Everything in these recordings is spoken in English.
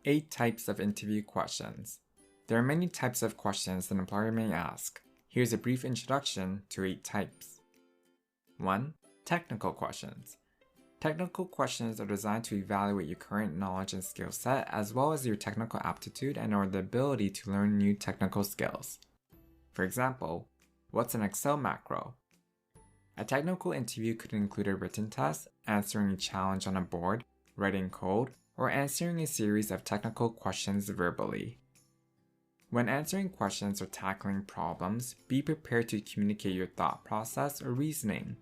8 types of interview questions. There are many types of questions an employer may ask. Here's a brief introduction to 8 types. 1. Technical questions. Technical questions are designed to evaluate your current knowledge and skill set, as well as your technical aptitude and/or the ability to learn new technical skills. For example, what's an Excel macro? A technical interview could include a written test, answering a challenge on a board, writing code, or answering a series of technical questions verbally. When answering questions or tackling problems, be prepared to communicate your thought process or reasoning.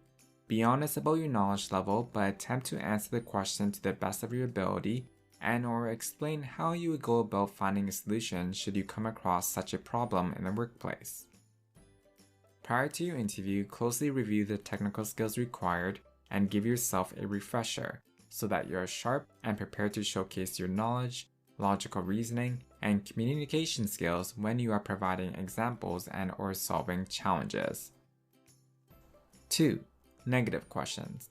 Be honest about your knowledge level, but attempt to answer the question to the best of your ability and/or explain how you would go about finding a solution should you come across such a problem in the workplace. Prior to your interview, closely review the technical skills required and give yourself a refresher so that you're sharp and prepared to showcase your knowledge, logical reasoning, and communication skills when you are providing examples and/or solving challenges. 2. Negative questions.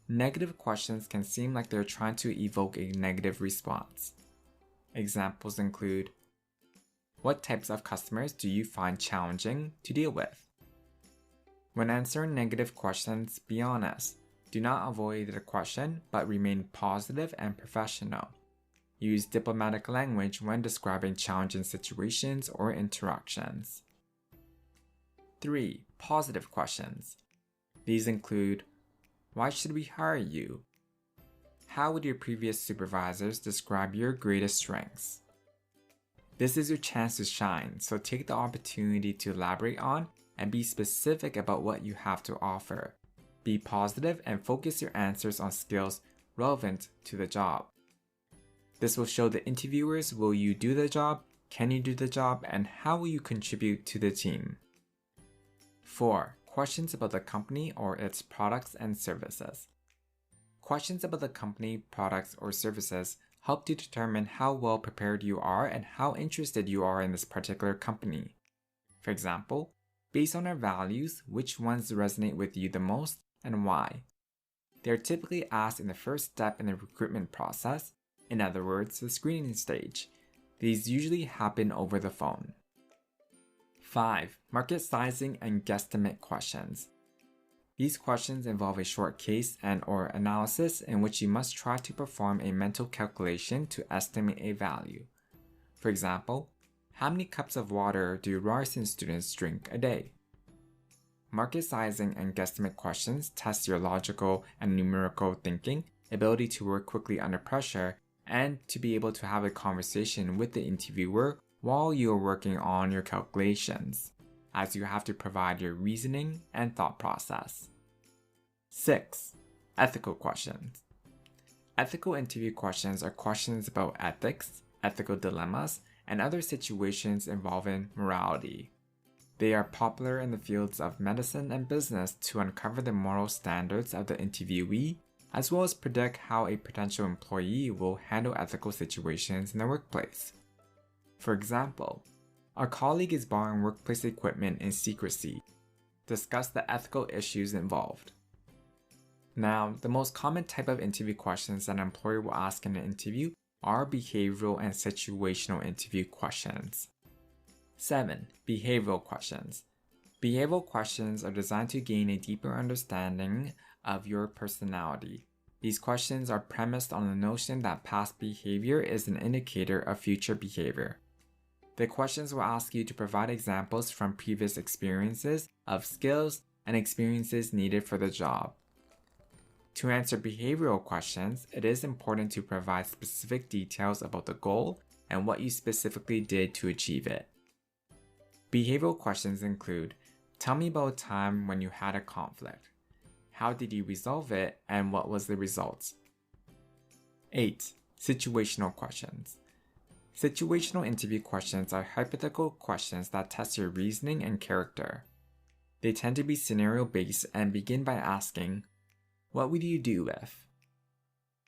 Negative questions can seem like they're trying to evoke a negative response. Examples include, what types of customers do you find challenging to deal with? When answering negative questions, be honest. Do not avoid the question, but remain positive and professional. Use diplomatic language when describing challenging situations or interactions. 3. Positive questions. These include, why should we hire you? How would your previous supervisors describe your greatest strengths? This is your chance to shine, so take the opportunity to elaborate on and be specific about what you have to offer. Be positive and focus your answers on skills relevant to the job. This will show the interviewers will you do the job, can you do the job, and how will you contribute to the team. 4. Questions about the company or its products and services. Questions about the company, products, or services help to determine how well prepared you are and how interested you are in this particular company. For example, based on our values, which ones resonate with you the most and why? They are typically asked in the first step in the recruitment process, in other words, the screening stage. These usually happen over the phone. 5. Market sizing and guesstimate questions. These questions involve a short case and/or analysis in which you must try to perform a mental calculation to estimate a value. For example, how many cups of water do Ryerson students drink a day? Market sizing and guesstimate questions test your logical and numerical thinking, ability to work quickly under pressure, and to be able to have a conversation with the interviewer while you are working on your calculations, as you have to provide your reasoning and thought process. 6. Ethical questions. Ethical interview questions are questions about ethics, ethical dilemmas, and other situations involving morality. They are popular in the fields of medicine and business to uncover the moral standards of the interviewee, as well as predict how a potential employee will handle ethical situations in the workplace. For example, a colleague is borrowing workplace equipment in secrecy. Discuss the ethical issues involved. Now, the most common type of interview questions that an employer will ask in an interview are behavioral and situational interview questions. 7. Behavioral questions. Behavioral questions are designed to gain a deeper understanding of your personality. These questions are premised on the notion that past behavior is an indicator of future behavior. The questions will ask you to provide examples from previous experiences of skills and experiences needed for the job. To answer behavioral questions, it is important to provide specific details about the goal and what you specifically did to achieve it. Behavioral questions include, tell me about a time when you had a conflict. How did you resolve it and what was the result? 8. Situational questions. Situational interview questions are hypothetical questions that test your reasoning and character. They tend to be scenario-based and begin by asking, what would you do if?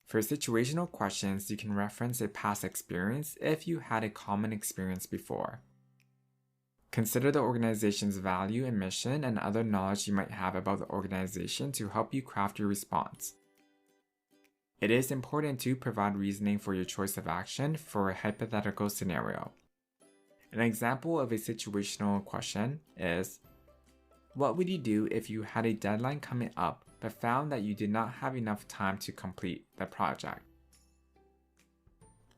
For situational questions, you can reference a past experience if you had a common experience before. Consider the organization's value and mission and other knowledge you might have about the organization to help you craft your response. It is important to provide reasoning for your choice of action for a hypothetical scenario. An example of a situational question is, what would you do if you had a deadline coming up but found that you did not have enough time to complete the project?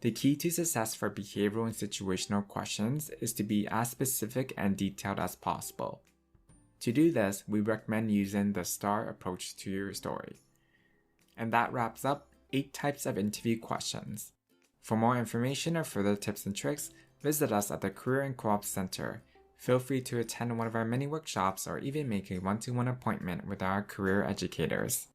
The key to success for behavioral and situational questions is to be as specific and detailed as possible. To do this, we recommend using the STAR approach to your story. And that wraps up 8 types of interview questions. For more information or further tips and tricks, visit us at the Career and Co-op Center. Feel free to attend one of our many workshops or even make a one-to-one appointment with our career educators.